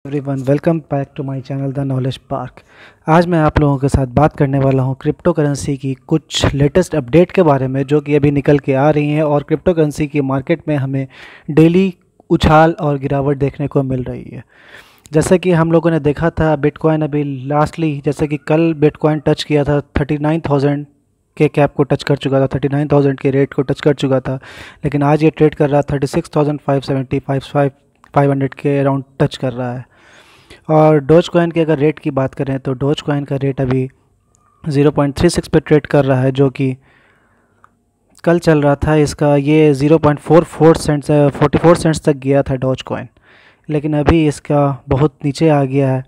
Everyone welcome back to my channel the Knowledge Park. आज मैं आप लोगों के साथ बात करने वाला हूं क्रिप्टो करेंसी की कुछ लेटेस्ट अपडेट के बारे में जो कि अभी निकल के आ रही हैं और क्रिप्टो करेंसी की मार्केट में हमें डेली उछाल और गिरावट देखने को मिल रही है। जैसे कि हम लोगों ने देखा था बिटकॉइन अभी लास्टली जैसे कि कल बिटकॉइन टच किया था 39,000 के कैप को टच कर चुका था, 39,000 के रेट को टच कर चुका था, लेकिन आज ये ट्रेड कर रहा 36,570 500 के अराउंड टच कर रहा है। और डोज कॉइन की अगर रेट की बात करें तो डोज कॉइन का रेट अभी 0.36 पे ट्रेड कर रहा है, जो कि कल चल रहा था इसका ये 0.44 सेंट्स 44 सेंट्स तक गया था डोज कॉइन, लेकिन अभी इसका बहुत नीचे आ गया है।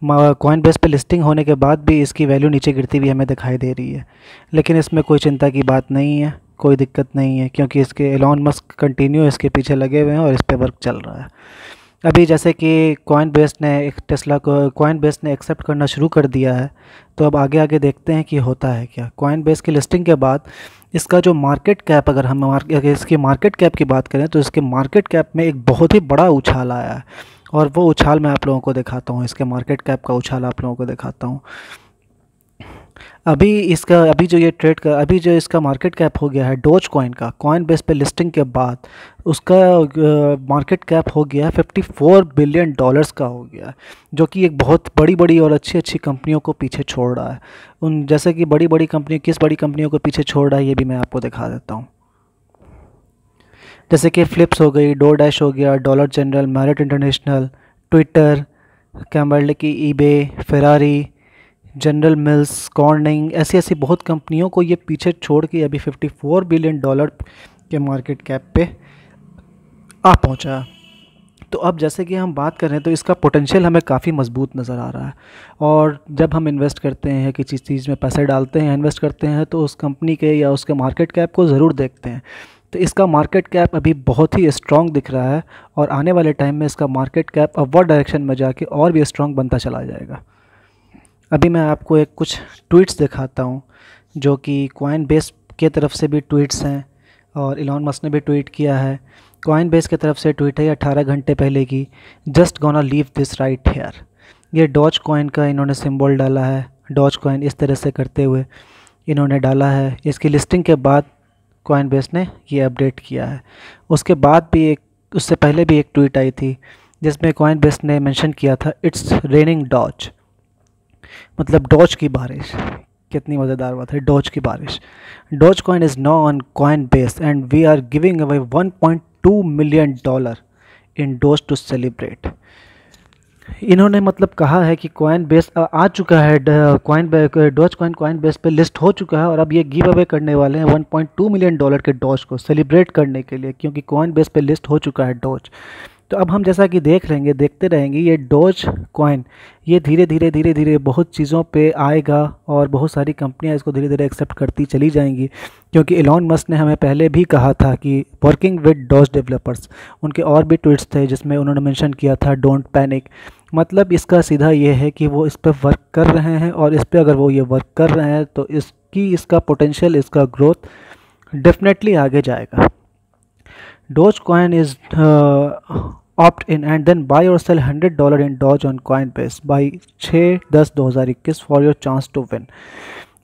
कॉइन बेस पे लिस्टिंग होने के बाद भी इसकी वैल्यू नीचे गिरती हुई हमें दिखाई दे रही है, लेकिन इसमें कोई चिंता की बात नहीं है, कोई दिक्कत नहीं है, क्योंकि इसके एलॉन मस्क कंटिन्यू इसके पीछे लगे हुए हैं और इस पे वर्क चल रहा है। अभी जैसे कि कॉइन बेस ने एक टेस्ला को कॉइन बेस ने एक्सेप्ट करना शुरू कर दिया है, तो अब आगे आगे देखते हैं कि होता है क्या। कॉइन बेस की लिस्टिंग के बाद इसका जो मार्केट कैप, अगर इसकी मार्केट कैप की बात करें तो इसके मार्केट कैप में एक बहुत ही बड़ा उछाल आया है, और वो उछाल मैं आप लोगों को दिखाता हूँ। इसके मार्केट कैप का उछाल आप लोगों को दिखाता हूँ। अभी जो इसका मार्केट कैप हो गया है डोज कॉइन का, कॉइन बेस पे लिस्टिंग के बाद उसका मार्केट कैप हो गया है $54 बिलियन का हो गया है, जो कि एक बहुत बड़ी बड़ी और अच्छी अच्छी कंपनियों को पीछे छोड़ रहा है। उन जैसे कि किस बड़ी कंपनियों को पीछे छोड़ रहा है ये भी मैं आपको दिखा देता हूँ। जैसे कि फ्लिप्स हो गई, डोरडैश हो गया, Dollar General, Marriott International, Twitter, Kimberly की, eBay, Ferrari, General Mills, Corning, ऐसी ऐसी बहुत कंपनियों को ये पीछे छोड़ के अभी $54 बिलियन के मार्केट कैप पे आ पहुंचा। तो अब जैसे कि हम बात करें तो इसका पोटेंशियल हमें काफ़ी मजबूत नज़र आ रहा है, और जब हम इन्वेस्ट करते हैं, किसी चीज़ में पैसे डालते हैं, इन्वेस्ट करते हैं, तो उस कंपनी के या उसके मार्केट कैप को ज़रूर देखते हैं। तो इसका मार्केट कैप अभी बहुत ही स्ट्रॉन्ग दिख रहा है, और आने वाले टाइम में इसका मार्केट कैप अपवर्ड डायरेक्शन में जाके और भी स्ट्रॉन्ग बनता चला जाएगा। अभी मैं आपको कुछ ट्वीट्स दिखाता हूँ जो कि कॉइन बेस के तरफ से भी ट्वीट्स हैं, और इलॉन मस्क ने भी ट्वीट किया है। कॉइन बेस की तरफ से ट्वीट है 18 घंटे पहले की, just gonna leave this right here. ये डॉज कॉइन का इन्होंने सिंबल डाला है, डॉज कॉइन इस तरह से करते हुए इन्होंने डाला है। इसकी लिस्टिंग के बाद कॉइन बेस ने ये अपडेट किया है। उससे पहले भी एक ट्वीट आई थी जिसमें कॉइन बेस ने मेंशन किया था इट्स रेनिंग डॉज, मतलब डॉज की बारिश। कितनी मज़ेदार बात है, डॉज की बारिश। Dogecoin is now on Coinbase and we are giving away $1.2 million in Doge to celebrate. इन्होंने मतलब कहा है कि कॉइन बेस आ चुका है, डॉज कॉइन कॉइन बेस पे लिस्ट हो चुका है, और अब ये गिव अवे करने वाले हैं $1.2 मिलियन के डॉज को सेलिब्रेट करने के लिए, क्योंकि कॉइन बेस पे लिस्ट हो चुका है डॉज। तो अब हम जैसा कि देखते रहेंगे ये डॉज कॉइन ये धीरे धीरे बहुत चीज़ों पे आएगा, और बहुत सारी कंपनियां इसको धीरे धीरे एक्सेप्ट करती चली जाएंगी, क्योंकि एलॉन मस्क ने हमें पहले भी कहा था कि वर्किंग विद डॉज डेवलपर्स। उनके और भी ट्वीट्स थे जिसमें उन्होंने मेंशन किया था डोंट पैनिक। मतलब इसका सीधा ये है कि वो इस पर वर्क कर रहे हैं, और इस पर अगर वो ये वर्क कर रहे हैं तो इसका पोटेंशियल, इसका ग्रोथ डेफिनेटली आगे जाएगा। Dogecoin is opt in and then buy or sell $100 in Doge on Coinbase by 6/10/2021 for your chance to win।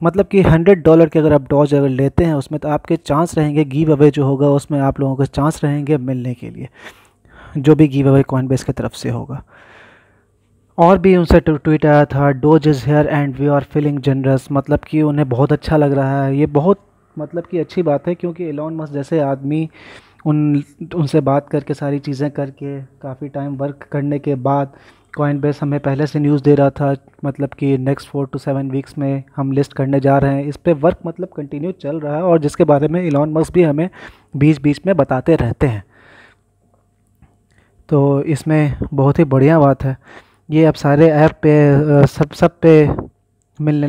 मतलब कि $100 के अगर आप डॉज अगर लेते हैं उसमें, तो आपके चांस रहेंगे, गिव अवे जो होगा उसमें आप लोगों के चांस रहेंगे मिलने के लिए, जो भी गिव अवे कॉइनबेस की तरफ से होगा। और भी उनसे ट्वीट आया था Doge is here and we are feeling generous, मतलब कि उन्हें बहुत अच्छा लग रहा है। ये बहुत मतलब कि अच्छी बात है, क्योंकि एलॉन मस्क जैसे आदमी उनसे बात करके, सारी चीज़ें करके, काफ़ी टाइम वर्क करने के बाद कॉइन बेस हमें पहले से न्यूज़ दे रहा था, मतलब कि नेक्स्ट 4 to 7 वीक्स में हम लिस्ट करने जा रहे हैं। इस पे वर्क मतलब कंटिन्यू चल रहा है, और जिसके बारे में एलॉन मस्क भी हमें बीच बीच में बताते रहते हैं। तो इसमें बहुत ही बढ़िया बात है। ये अब सारे ऐप पे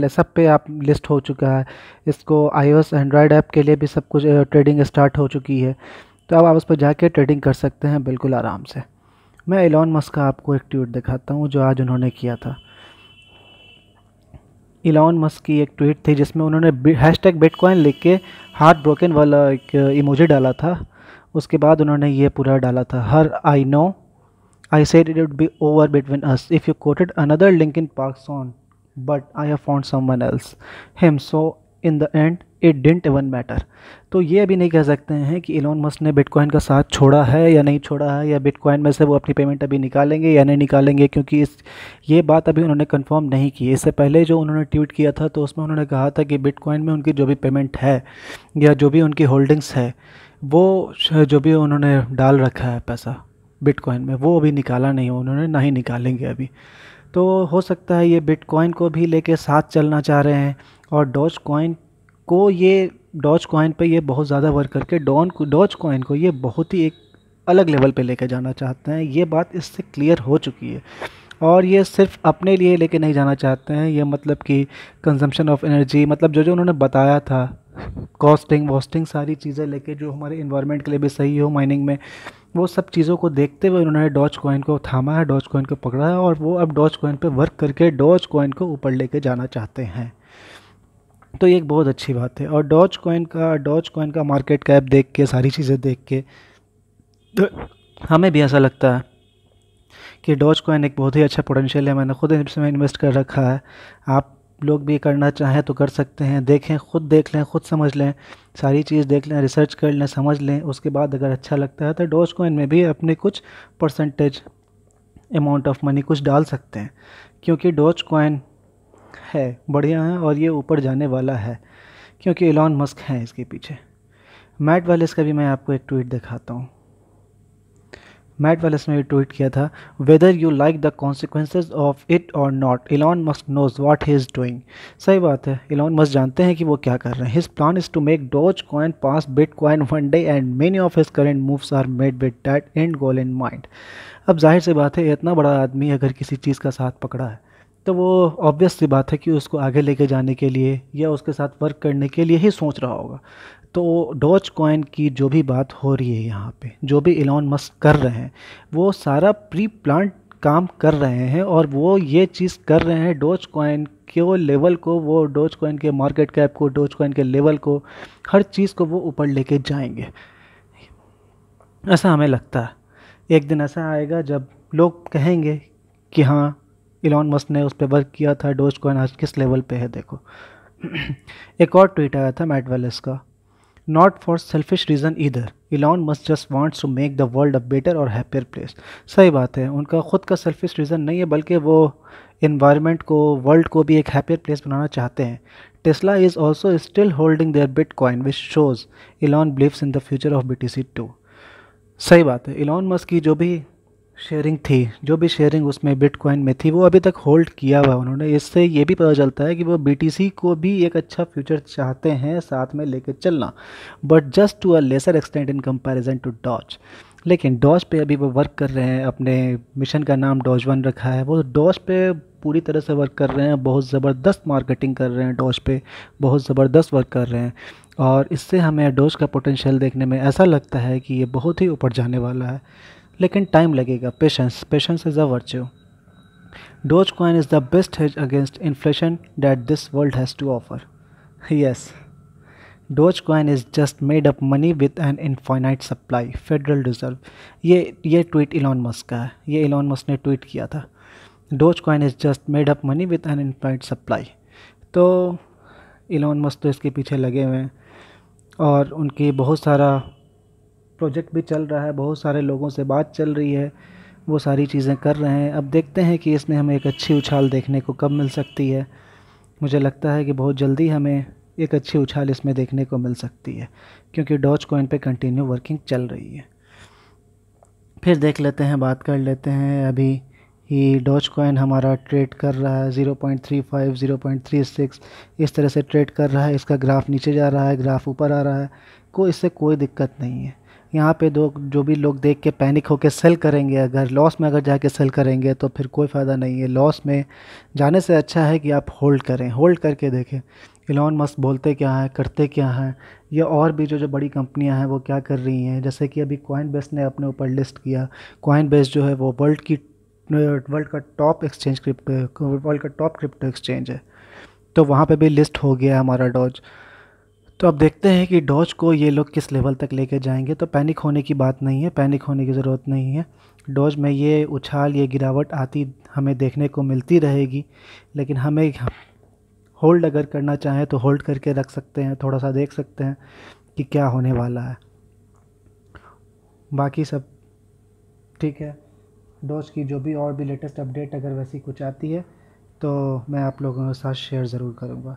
सब पे आप लिस्ट हो चुका है। इसको iOS एंड्रॉयड ऐप के लिए भी सब कुछ ट्रेडिंग स्टार्ट हो चुकी है, तो अब आप उस पर जाके ट्रेडिंग कर सकते हैं बिल्कुल आराम से। मैं एलॉन मस्क का आपको एक ट्वीट दिखाता हूँ जो आज उन्होंने किया था। एलॉन मस्क की एक ट्वीट थी जिसमें उन्होंने हैशटैग बिटकॉइन लिख के हार्ट ब्रोकन वाला एक इमोजी डाला था। उसके बाद उन्होंने ये पूरा डाला था, हर I know I said it would be over between us if you quoted another Linkin Park song, but I have found someone else, him. So in the end, it didn't even matter. तो ये अभी नहीं कह सकते हैं कि Elon Musk ने bitcoin का साथ छोड़ा है या नहीं छोड़ा है, या बिटकॉइन में से वो अपनी पेमेंट अभी निकालेंगे या नहीं निकालेंगे, क्योंकि ये बात अभी उन्होंने कंफर्म नहीं की। इससे पहले जो उन्होंने ट्वीट किया था तो उसमें उन्होंने कहा था कि बिटकॉइन में उनकी जो भी पेमेंट है या जो भी उनकी होल्डिंग्स है, वो जो भी उन्होंने डाल रखा है पैसा बिटकॉइन में, वो अभी निकाला नहीं है उन्होंने, ना ही निकालेंगे अभी। तो हो सकता है ये बिटकॉइन को भी लेके साथ चलना चाह रहे हैं, और डॉज कॉइन पे ये बहुत ज़्यादा वर्क करके डॉज कॉइन को ये बहुत ही एक अलग लेवल पे लेके जाना चाहते हैं। ये बात इससे क्लियर हो चुकी है, और ये सिर्फ अपने लिए लेके नहीं जाना चाहते हैं। ये मतलब कि कंजम्पशन ऑफ एनर्जी, मतलब जो जो उन्होंने बताया था, कॉस्टिंग वॉस्टिंग सारी चीज़ें लेके जो हमारे इन्वायरमेंट के लिए भी सही हो माइनिंग में, वो सब चीज़ों को देखते हुए उन्होंने डॉज कॉइन को थामा है, डॉज कॉइन को पकड़ा है, और वो अब डॉज कॉइन पे वर्क करके डॉज कॉइन को ऊपर लेके जाना चाहते हैं। तो ये एक बहुत अच्छी बात है। और डॉज कॉइन का मार्केट कैप देख के, सारी चीज़ें देख के, तो हमें भी ऐसा लगता है कि डॉज कॉइन एक बहुत ही अच्छा पोटेंशियल है। मैंने खुद इसमें इन्वेस्ट कर रखा है। आप लोग भी करना चाहें तो कर सकते हैं। देखें, खुद देख लें, खुद समझ लें, सारी चीज़ देख लें, रिसर्च कर लें, समझ लें, उसके बाद अगर अच्छा लगता है तो डॉज कॉइन में भी अपने कुछ परसेंटेज अमाउंट ऑफ मनी कुछ डाल सकते हैं, क्योंकि डॉज कॉइन है बढ़िया है और ये ऊपर जाने वाला है, क्योंकि इलॉन मस्क हैं इसके पीछे। मैट वालेस का भी मैं आपको एक ट्वीट दिखाता हूँ। मैट वालेस ने ट्वीट किया था, whether you like the consequences of it or not, Elon Musk knows what he is doing. सही बात है, इलॉन मस्क जानते हैं कि वो क्या कर रहे हैं। His plan is to make Dogecoin pass Bitcoin one day and many of his current moves are made with that end goal in mind. अब जाहिर सी बात है, इतना बड़ा आदमी अगर किसी चीज़ का साथ पकड़ा है तो वो ऑब्वियस सी बात है कि उसको आगे लेके जाने के लिए या उसके साथ वर्क करने के लिए ही सोच रहा होगा। तो डॉज कॉइन की जो भी बात हो रही है यहाँ पे, जो भी इलॉन मस्क कर रहे हैं, वो सारा प्री प्लान काम कर रहे हैं, और वो ये चीज़ कर रहे हैं डॉज कॉइन के लेवल को, वो डॉज कॉइन के मार्केट कैप को, डॉज कॉइन के लेवल को, हर चीज़ को वो ऊपर लेके जाएंगे, ऐसा हमें लगता है। एक दिन ऐसा आएगा जब लोग कहेंगे कि हाँ, इलॉन मस्क ने उस पर वर्क किया था, डॉज कॉइन आज किस लेवल पे है देखो। एक और ट्वीट आया था मैट वेलेस का, not for selfish reason either, Elon Musk just wants to make the world a better और हैप्पियर प्लेस। सही बात है, उनका खुद का सेल्फिश रीज़न नहीं है, बल्कि वो इन्वायरमेंट को, वर्ल्ड को भी एक हैप्पियर प्लेस बनाना चाहते हैं। Tesla is also still holding their Bitcoin which shows Elon believes in the future of BTC too. सही बात है, इलॉन मस्क की जो भी शेयरिंग थी, जो भी शेयरिंग उसमें बिटकॉइन में थी, वो अभी तक होल्ड किया हुआ उन्होंने। इससे ये भी पता चलता है कि वो BTC को भी एक अच्छा फ्यूचर चाहते हैं साथ में लेके चलना, but just to a lesser extent in comparison to Doge. लेकिन डॉज पे अभी वो वर्क कर रहे हैं, अपने मिशन का नाम डॉज 1 रखा है, वो डॉज पे पूरी तरह से वर्क कर रहे हैं, बहुत ज़बरदस्त मार्केटिंग कर रहे हैं डॉज पे, बहुत ज़बरदस्त वर्क कर रहे हैं, और इससे हमें डॉज का पोटेंशियल देखने में ऐसा लगता है कि ये बहुत ही ऊपर जाने वाला है। लेकिन टाइम लगेगा, patience is a virtue. Dogecoin is the best hedge against inflation that this world has to offer. Yes, Dogecoin is just made up money with an infinite supply, Federal Reserve. ये tweet Elon Musk का है, ये Elon Musk ने tweet किया था, Dogecoin is just made up money with an infinite supply. तो Elon Musk तो इसके पीछे लगे हुए हैं, और उनकी बहुत सारा प्रोजेक्ट भी चल रहा है, बहुत सारे लोगों से बात चल रही है, वो सारी चीज़ें कर रहे हैं। अब देखते हैं कि इसमें हमें एक अच्छी उछाल देखने को कब मिल सकती है। मुझे लगता है कि बहुत जल्दी हमें एक अच्छी उछाल इसमें देखने को मिल सकती है, क्योंकि डॉज कॉइन पे कंटिन्यू वर्किंग चल रही है। फिर देख लेते हैं, बात कर लेते हैं अभी ही। डॉज कॉइन हमारा ट्रेड कर रहा है 0.35, 0.36, इस तरह से ट्रेड कर रहा है। इसका ग्राफ नीचे जा रहा है, ग्राफ ऊपर आ रहा है, इससे कोई दिक्कत नहीं है। यहाँ पे जो भी लोग देख के पैनिक होकर सेल करेंगे, अगर लॉस में अगर जाके सेल करेंगे तो फिर कोई फ़ायदा नहीं है। लॉस में जाने से अच्छा है कि आप होल्ड करें, होल्ड करके देखें इलॉन मस्क बोलते क्या हैं, करते क्या हैं, या और भी जो बड़ी कंपनियां हैं वो क्या कर रही हैं। जैसे कि अभी कॉइनबेस ने अपने ऊपर लिस्ट किया। कॉइनबेस जो है वो वर्ल्ड का टॉप एक्सचेंज, वर्ल्ड का टॉप क्रिप्टो एक्सचेंज है, तो वहाँ पे भी लिस्ट हो गया हमारा डॉज। तो अब देखते हैं कि डॉज को ये लोग किस लेवल तक लेके जाएंगे। तो पैनिक होने की बात नहीं है, पैनिक होने की ज़रूरत नहीं है। डॉज में ये उछाल, ये गिरावट आती हमें देखने को मिलती रहेगी, लेकिन हमें होल्ड अगर करना चाहें तो होल्ड करके रख सकते हैं, थोड़ा सा देख सकते हैं कि क्या होने वाला है। बाकी सब ठीक है। डॉज की जो भी और भी लेटेस्ट अपडेट अगर वैसी कुछ आती है तो मैं आप लोगों के साथ शेयर ज़रूर करूँगा।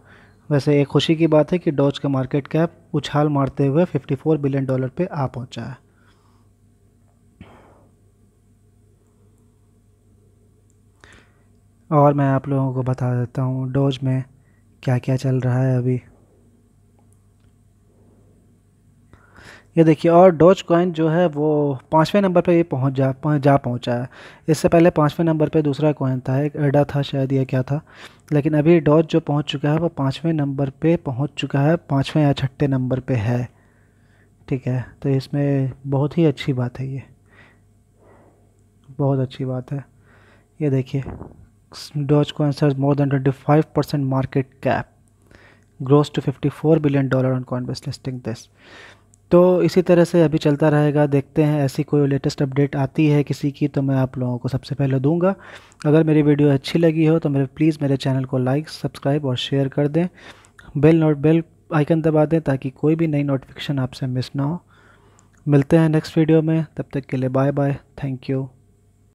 वैसे एक खुशी की बात है कि डॉज का मार्केट कैप उछाल मारते हुए $54 बिलियन पे आ पहुँचा है। और मैं आप लोगों को बता देता हूँ डॉज में क्या क्या चल रहा है अभी। ये देखिए, और डॉज कॉइन जो है वो 5वें नंबर पे ये पहुंचा है। इससे पहले 5वें नंबर पे दूसरा कॉइन था, एक एडा था शायद, या क्या था। लेकिन अभी डॉज जो पहुंच चुका है वो 5वें नंबर पे पहुंच चुका है, 5वें या 6ठे नंबर पे है। ठीक है, तो इसमें बहुत ही अच्छी बात है, ये बहुत अच्छी बात है। ये देखिए, Dogecoin surge more than 25% market cap, grows to $54 billion on Coinbase listing this. तो इसी तरह से अभी चलता रहेगा, देखते हैं ऐसी कोई लेटेस्ट अपडेट आती है किसी की तो मैं आप लोगों को सबसे पहले दूंगा। अगर मेरी वीडियो अच्छी लगी हो तो प्लीज़ मेरे चैनल को लाइक, सब्सक्राइब और शेयर कर दें। बेल आइकन दबा दें ताकि कोई भी नई नोटिफिकेशन आपसे मिस ना हो। मिलते हैं नेक्स्ट वीडियो में, तब तक के लिए बाय बाय, थैंक यू।